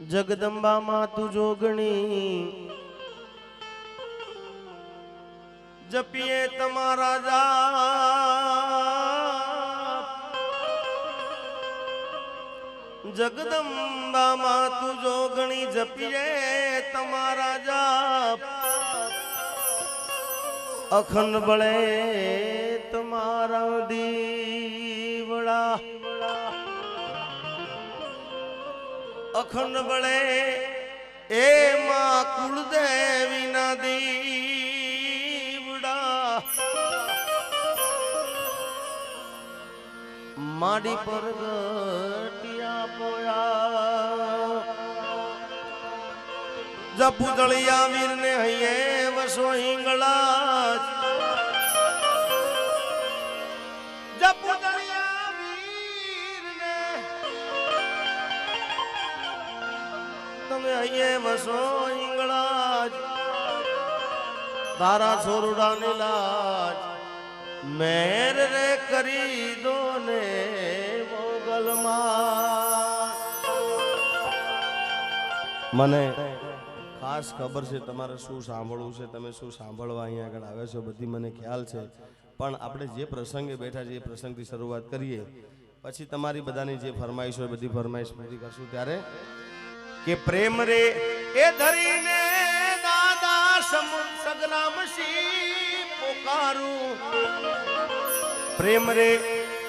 जगदंबा मातु जोगणी जपिए तमारा जाप। जगदंबा मातु जोगणी जपिए तमारा जाप। अखंड बड़े तमारा दीवड़ा। अखंड बड़े ए मां कुलदेवी ना दीवड़ा। माड़ी पर गटिया पोया जब पुतलिया वीर ने हये वसो हिंगला। जब पुतलिया वीर ने तमे हये वसो हिंगला। तारा छोरुड़ा ने लाज मेर रे करी दो ने मोगल मने खास खबर है तमारे शू सांभळવું છે તમે શું સાંભળવા અહીંયા આગળ આવે છો બધી મને ખ્યાલ છે પણ આપણે જે પ્રસંગે બેઠા છે એ પ્રસંગથી શરૂઆત કરીએ પછી તમારી બધાની જે ફરમાઈશ હોય બધી ફરમાઈશ પૂરી કરશું ત્યારે કે પ્રેમ રે એ ધરીને દાદા સગરામ સી પોકારું। प्रेम रे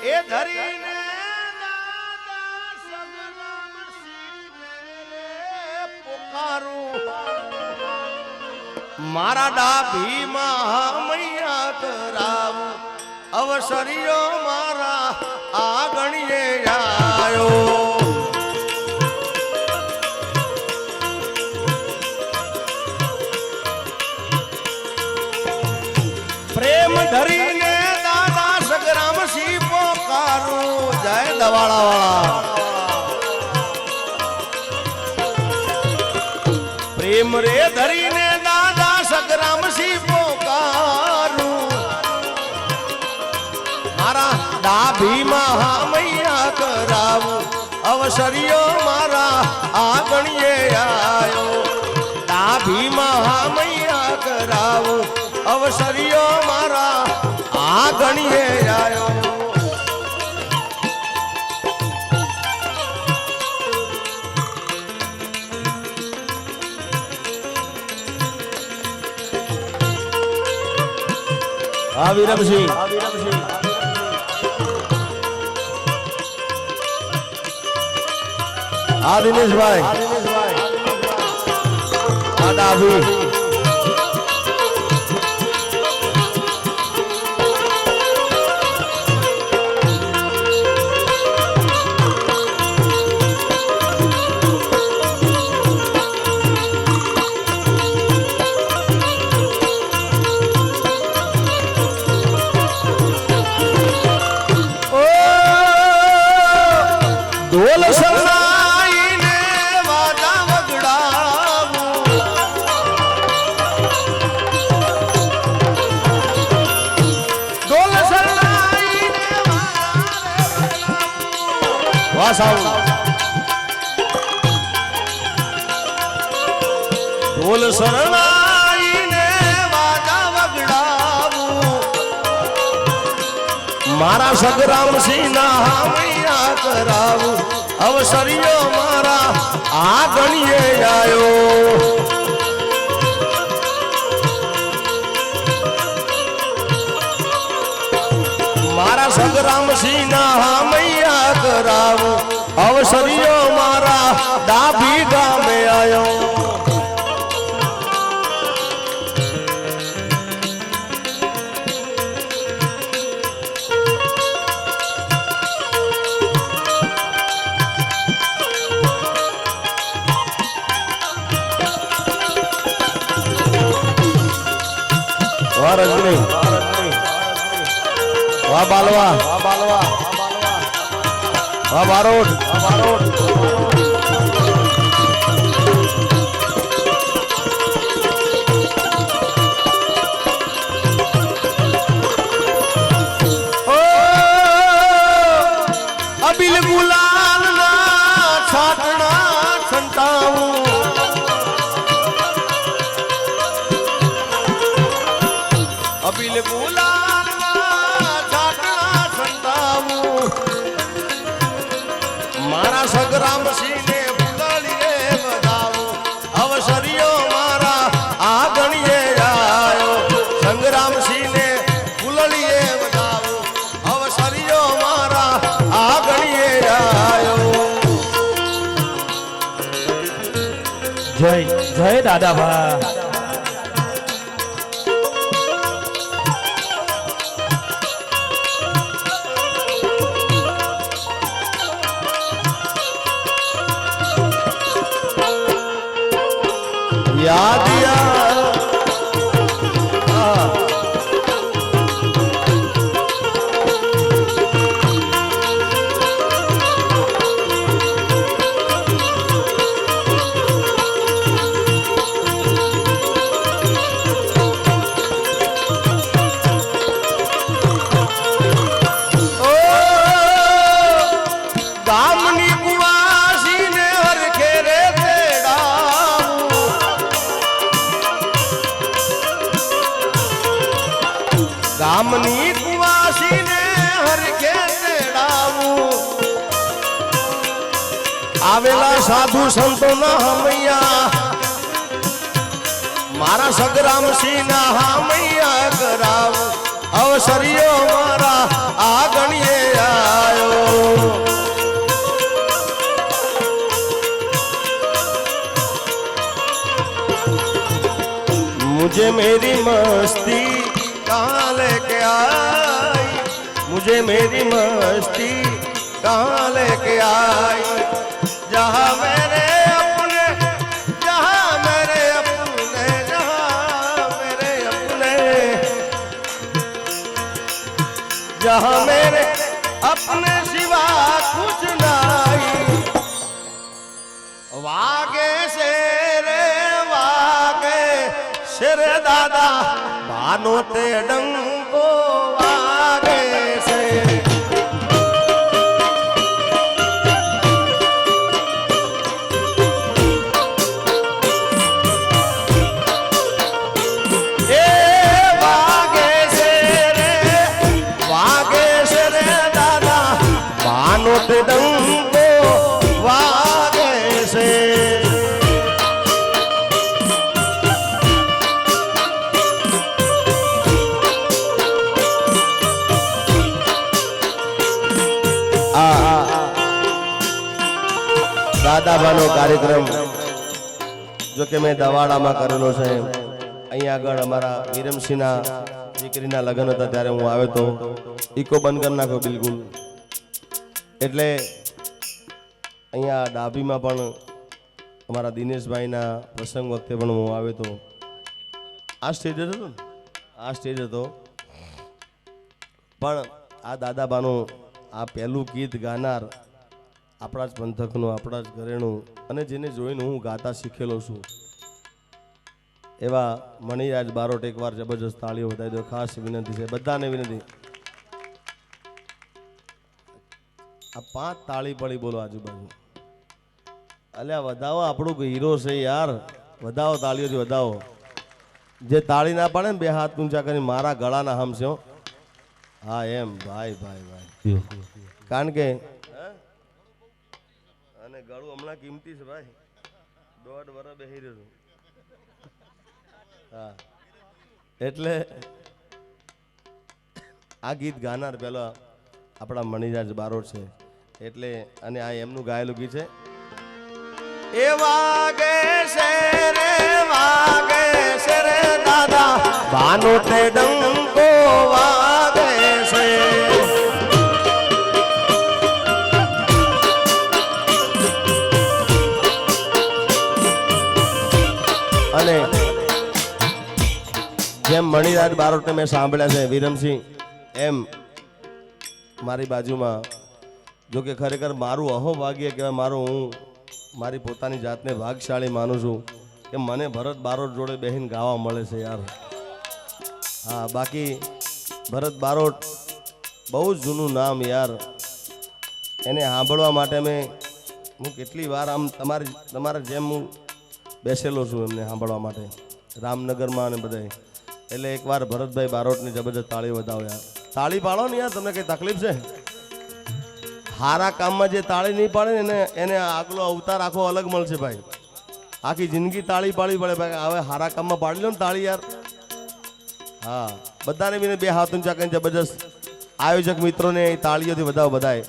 ए धरीने दादा सगराम सी मेरे पुकारूं। मारा डाभी मैया करावू अवसरियो मारा आगणिये आयो। प्रेम धरीने सगराम सी पोकारूं। जय दवाड़ा वाला। प्रेम रे धरीने दादा सगराम सी पोकारूं। मारा डाभी मैया करावू अवसरियो मारा आगणिये आयो। डाभी मैया करावू अवसरियो मारा आगणिये आयो। विरम सिंह दिनेश भाई डाभी ढोल शरणाई ने वाजा वगड़ावू। ढोल शरणाई ने वाजा ढोल शरणाई ने वाजा वगड़ावू। मारा सगराम सिंह मैया करावू अवसरियो मारा आगणिये आयो। मारा सगराम सिंह मैया करावू अवसरियो मारा डाभी गामे आयो। वाह रजनी वाह बालवा वाह बारोट अबिल गुलाल ना छाटना छंटा સંગ્રામસિંહને ફૂલડીએ વધાવો અવસરિયો મારા આગણીએ આયો સંગ્રામસિંહને ફૂલડીએ વધાવો અવસરિયો મારા આગણીએ આયો જય જય દાદાભા याद ગામની કુવાસીને હરખે તેડાવું આવેલા સાધુ સંતોના હમૈયા મારા સંગ્રામસિંહના હમૈયા કરાવું અવસરિયો મારા આગણીએ આયો मुझे मेरी मस्ती कहाँ लेके आई मुझे मेरी मस्ती कहाँ लेके आई जहाँ मेरे अपने जहाँ मेरे अपने जहाँ मेरे अपने जहाँ मेरे अपने सिवा कुछ नहीं वागे शेरे दादा बानो ते डंको वागे से ए वागे से रे दादा बानो ते डंको वागे से દાદાબાનો કાર્યક્રમ જો કે મેં દવાડામાં કરેલો છે અહીંયા આગળ અમારા વિરમસિંહના દીકરીના લગ્ન હતા ત્યારે હું આવ્યો તો ઈકો બંધ કરી નાખ્યો બિલકુલ એટલે અહીંયા ડાભીમાં પણ અમારા દિનેશભાઈના પ્રસંગ વખતે પણ હું આવ્યો તો આ સ્ટેજ હતો ને આ સ્ટેજ હતો પણ આ દાદાબાનું આ પહેલું ગીત ગાનાર આપણા જ પંથકનું આપણા જ ઘરેણું અને જેને જોઈને હું ગાતા શીખેલો છું એવા મણિરાજ બારોટ એકવાર જબરજસ્ત તાળીઓ વધારી દો ખાસ વિનંતી છે બધાને વિનંતી આ 5 તાળી પડી બોલો આજુબાજુ અલ્યા વધાવો આપણું હીરો છે યાર વધાવો તાળીઓથી વધાવો જે તાળી ના પાડે ને બે હાથ ઊંચા કરી મારા ગળાના હમ છે હા એમ ભાઈ ભાઈ ભાઈ કારણ કે અને ગળું હમણાં કિંમતી છે ભાઈ 1.5 વર્ષ બેહી રહ્યો હા એટલે આ ગીત ગાનાર પેલા આપણા મણિરાજ બારોટ છે એટલે અને આ એમનું ગાયેલું ગીત છે એ વાગે છે રે દાદા બાનો તે ડંકો વાગે છે અને જેમ મણિરાજ બારોટને મેં સાંભળ્યા છે વિરમસિંહ એમ મારી બાજુમાં જો કે ખરેખર મારું અહોભાગ્ય કહેવાય મારું હું મારી પોતાની જાતને ભાગશાળી માનું છું કે મને ભરત બારોટ જોડે બેહીને ગાવા મળે છે યાર હા બાકી ભરત બારોટ બહુ જ જૂનું નામ યાર એને સાંભળવા માટે હું કેટલી વાર આમ તમારા જેમ હું બેસેલો છું એમને સાંભળવા માટે રામનગરમાં અને બધાય એટલે એકવાર ભરતભાઈ બારોટની જબરજસ્ત તાળી વધાવો યાર તાળી પાડો ને યાર તમને કઈ તકલીફ છે હારા કામમાં જે તાળી નહીં પાડે ને એને આગલો અવતાર આખો અલગ મળશે ભાઈ. આખી જિંદગી તાળી પાડવી પડે ભાઈ. હવે હારા કામમાં પાડી લો ને તાળી યાર. હા, બધાને બીને બે હાથ ઊંચા કરીને જબરજસ્ત આયોજક મિત્રોને તાળીઓથી વધાવો બધાએ.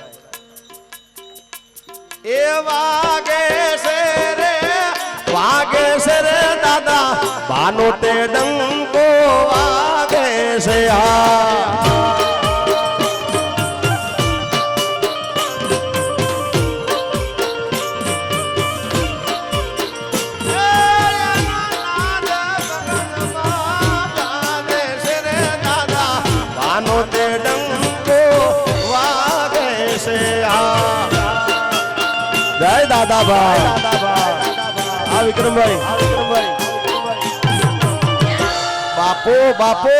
એ વાગે છે રે દાદા બાનો તે ડંકો વાગે છે. બાનો તે ડંકો વાગે છે. જય દાદાભાઈ. આ વિક્રમભાઈ બાપો બાપો